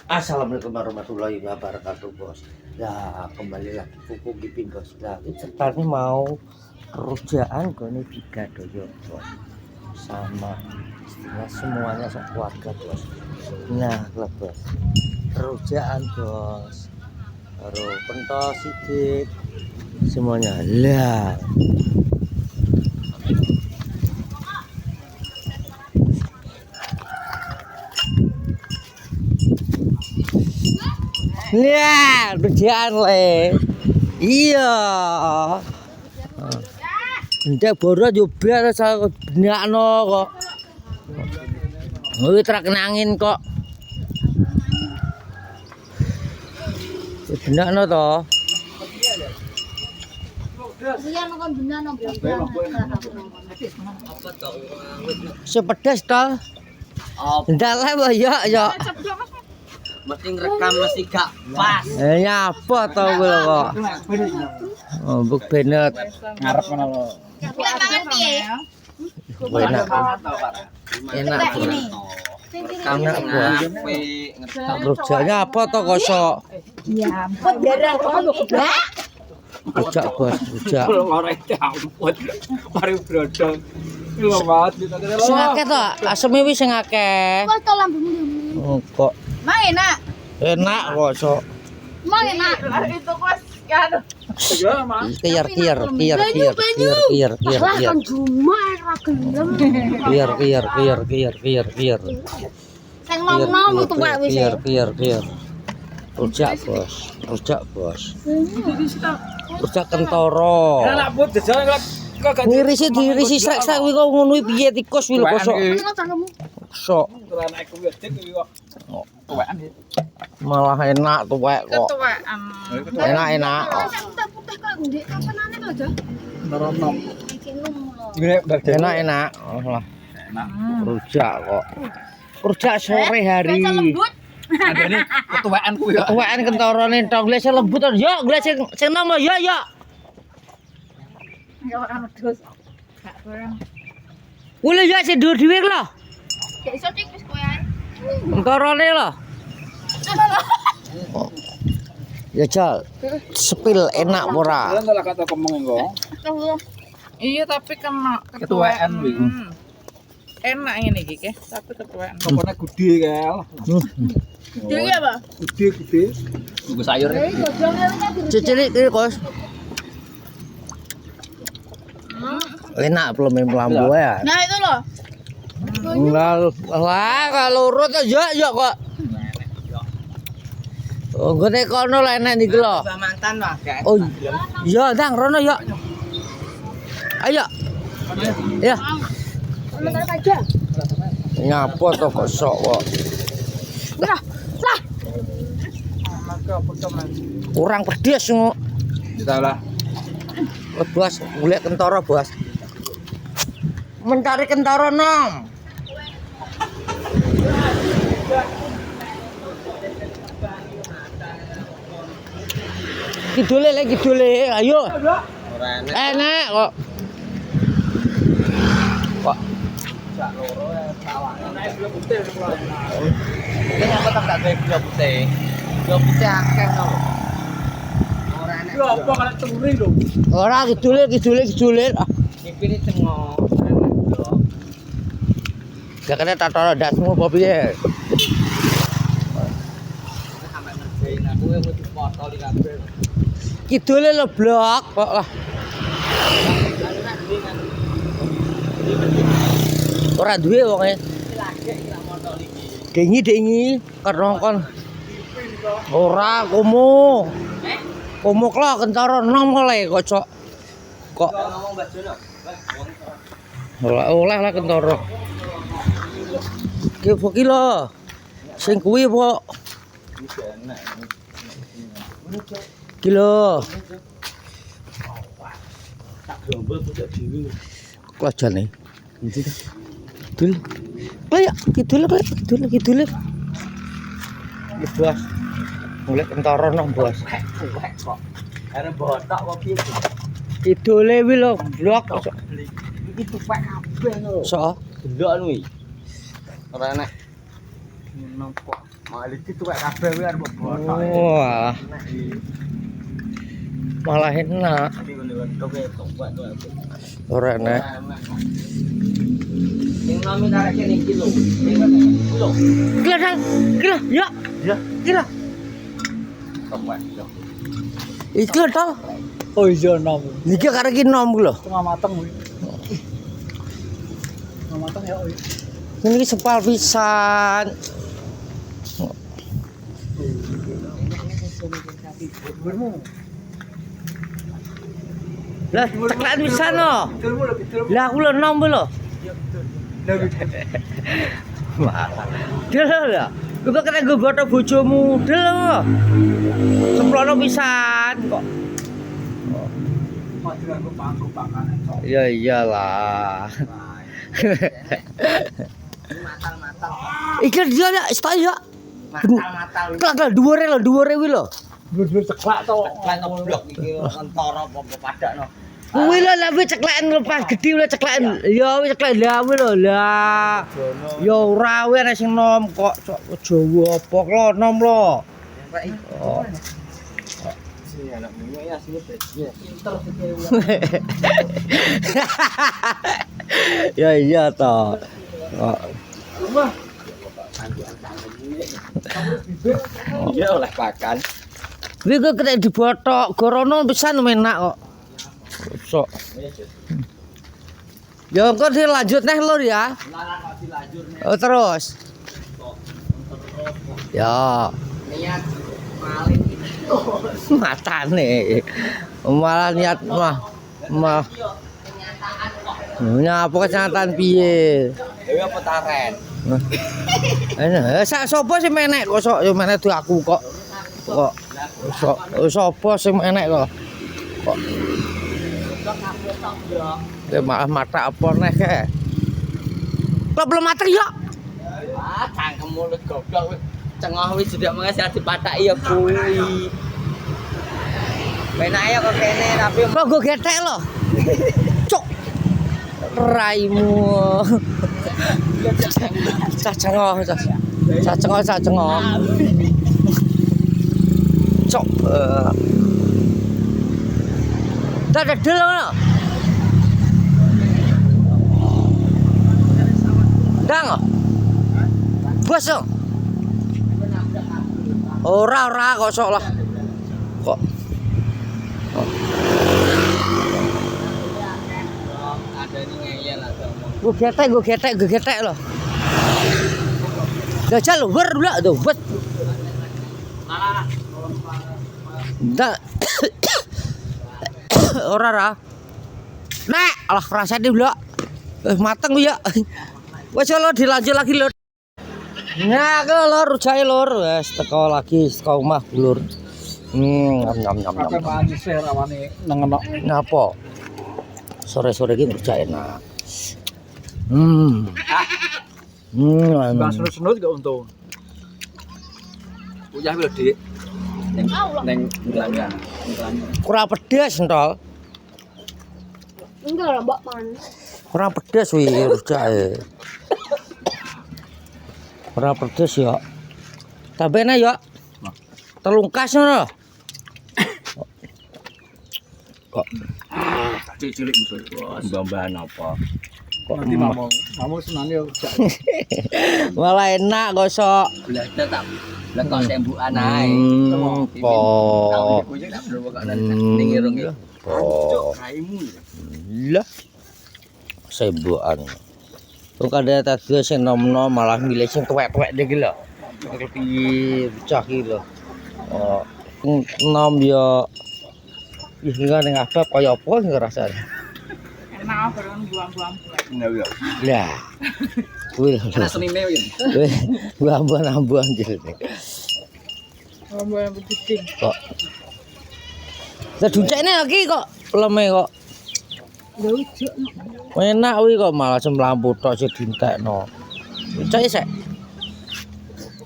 Assalamualaikum warahmatullahi wabarakatuh, bos. Ya kembali lagi kuku gipin bos. Nah ceritanya mau kerjaan gue tiga doyo bos, sama istilah semuanya sekeluarga bos. Nah lah bos, kerjaan bos, baru pentos sidik semuanya lah. Ya, kerjaan le. Iya. Ndek boro yo biar saya benakno kok. Kuwi truk nangin kok. Benakno to. Sepedes to. Ndale ya ya. Mesti ngerekam mesti gak pas. Nyapa to kuwi kok. Oh, buk benet. Ngarep ngono lho. Enak. Enak. Enak buah. Kerjanya apa to kosok? Ya ampun darah kok. Rujak bos, rujak. Ora ampun. Mari brodong. Lho banget ditane Sing akeh to, aseme wis sing akeh. Kok to lambungmu? Oh, kok Mang enak. enak kosok. Mang enak. Itu kos anu. Ya, Mas. Kier. Lah kan cuma ra gelem. Kier. Sing nom-nom tuwek wis. Kier. Rujak bos. Rujak kentoro. Enak put jajal kok gak Dirisi srek-srek kuwi kok ngono piye tikus kuwi lho kosok. Enak cangkemmu. Kosok. anak aku wedek kuwi kok. Tuwekan iki. Malah enak tuwek kok. Ketuaan. Enak. Putih kok ndek kapanane to, Jo? Neronom. Iki ngono. Enak. Lah, Enak. rujak kok. Rujak sore hari. Lembut. Adene ketuwekan kuwi kok. Tuwekan kentorone tok glese lembut to. Yo, glese sing nom yo. Ya ora medhos. Gak barang. Kuwi yo sing dhuwur dhewe lho. Gak iso dik wis kowe ae. Kentorone lho. Ya Jal, sepil enak ora? Lan lah kata kemeng kok. Iya tapi kena Ketuwekan kuwi. Enak ngene iki ke, tapi ketuwekan. Pokoknya gede kel. Dhewe apa? Gede. Tunggu sayur. Cilik iki kos. Enak belum melambu ya. Nah itu loh. Lah kalau urut yo kok. Oh, gone kono lah enak iki lho. Mantan lah, gak. Oh, iya, Dang, rono yo. Ayo. Ya. Sebentar aja. Nyapa to kok sok kok. Lah. Kurang pedes ngono. Ditalah. Bos, golek kentara, Bos. Mencari kentara nom. Kidule, ayo. Enak kok. Kok. Ini apa tak gawe gula putih? Gula putih akeh to. Ora enak. Yo apa kalau turi lho. Ora kidule. Ngipini cengok. Gak kena tato dasmu apa piye? Sampai ngerjain aku yang mau dipotol di kabel. Kidule lho blok kok lah. Ora duwe wonge. Dengi kerongkon. Ora komo. Komo kok kentara nom oleh kocok. Kok Ngomong Mbak Jono. oleh lah kentara. Ki poki lho. Sing kuwi po. Kilo. Tak grombol pucuk dhewe. Klajane. Dul. Kayak kidul. Iki Bos. Mulai kentara nang Bos. tuwek kok. Arep botok apa piye? Kidule wi lho blok. Iki tuwek kabeh lho. Sok. Delok kuwi. Ora enak. Nopo. Malik itu kayak kabeh kuwi arep botok. Wah, malah enak. Iki ngene toke tombak tuh. Ora enak. Yang nami karek iki lho. Iki lho. Gila, Dal. Gila, ya. Ya, Gila. tombak. Iki lho, Dal. Oh iya nom. Niki karek iki nom lho. Tengah mateng kuwi. Tengah mateng ya. Ini sepal pisan. Lah, tekan pisan no. Lah aku lho nom lho. Malah. Delok lho. Kok kena nggo boto bojomu. Delok. Semplono pisan kok. Ya iyalah. Matal-matal. Iki dia ya, stai ya. Matal-matal. Kelak dhuwure kuwi lho. Dhuwur ceklak to. Ceklek ngeblok iki antara apa padakno. Kuwi lho lah cekleken lepas gedhi lho cekleken. Ya wis ceklek lah kuwi lho. Lah. Ya ora kuwi ana sing nom kok Jawa apa lho nom lho. Oh. Sing anak minyak ya sini ya. Pinter Ya iya toh. Oh. Ya oleh pakan. Kuwi kok kena dibotok, gorono pisan enak kok. Sok. Ya engko dilanjut neh lur ya. Oh terus. Ya. Niat maling Matane. Malah niat mah. Nyapa kenyataan piye? dewe apa taren. Sak sapa sing menek kok sok yo menek di aku kok. Kok sok sapa sing menek kok. Kok ya malah mata apa neh ke. Kok belum mateng yo. Ah, cangkem mulut goblok wis. Cengah wis jedak menges dipataki ya kuwi. Penak ya kok kene tapi Kok go getek lho. Cuk. Raimu. Cacengok. Cuk. Dadel ngono. Dang. Bos. Ora kok sok lah. Kok. ada ini ngeyel atau ngomong. Gue getek loh. Gajah lo ber dulu tuh, bet. Ndak. Ora ra. Nek, alah kerasa di dulu. Mateng ya. Wes lo dilanjut lagi lur. Nah, ke lur jahe lur, wes teko lagi teko omah lur. Nyam. Kakek manis ya rawane nengenok. Napa? Sore-sore iki berjaya enak. Bang senut gak untung. Uyah lho, Dik. Neng ngelanggar. Kurang pedes entol. Enggak lah, Mbak Man. Kurang pedes wi jahe. Kurang pedes ya. Tambahnya ya. Telungkas ngono. Kok Cilik musuh bos. Mbah-mbahan apa? kok Nanti mau senane yo. malah enak gosok. Belajar tak. Lah kok sembukan ae. Po. Kuwi tak perlu kok ning irung iki. Po. Raimu. Lah. Sembukan. Kok ada tadi sing nom-nom malah milih sing tuwek-tuwek iki lho. Lebih pecah iki lho. Oh, nom ya wis ning apa kaya apa sing rasane. Enak bareng buang-buang. Enggak. Lah. Kuwi lho. Ana senine ya. Kuwi ambuan jane. Buang putih. Kok. Lah ducekne iki kok leme kok. Lha ujuk. Enak kuwi kok malah semlampu tok sing dientekno. Ducek sik.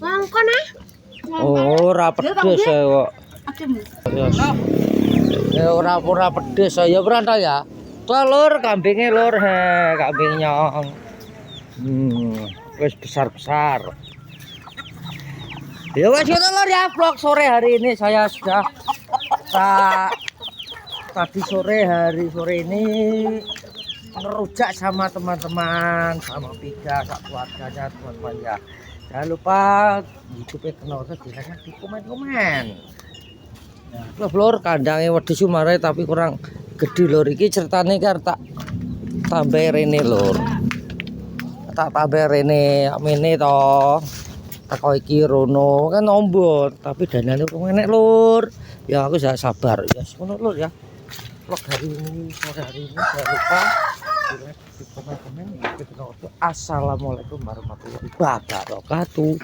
Ngangkon ah. Oh, ora pedes kok. Adem. Ya ora pedes ya berantah ya. Telur kambingnya lur kambing nyong. Wis besar-besar. Ya wes itu lor ya vlog sore hari ini saya sudah tadi sore ini ngerujak sama teman-teman sama Pika sak keluarganya teman-teman ya. Jangan lupa YouTube kenal silahkan di komen-komen. Ya lor kandangnya wedhus sumarai tapi kurang gede lor iki ceritane kar tak tambah rene lor. Tak tambah rene amene to. Teko iki rono kan nombor tapi danane kok enek lur. Ya aku gak sabar ya ngono lur ya. Vlog hari ini sore hari ini jangan lupa di komen-komen. Assalamualaikum warahmatullahi wabarakatuh.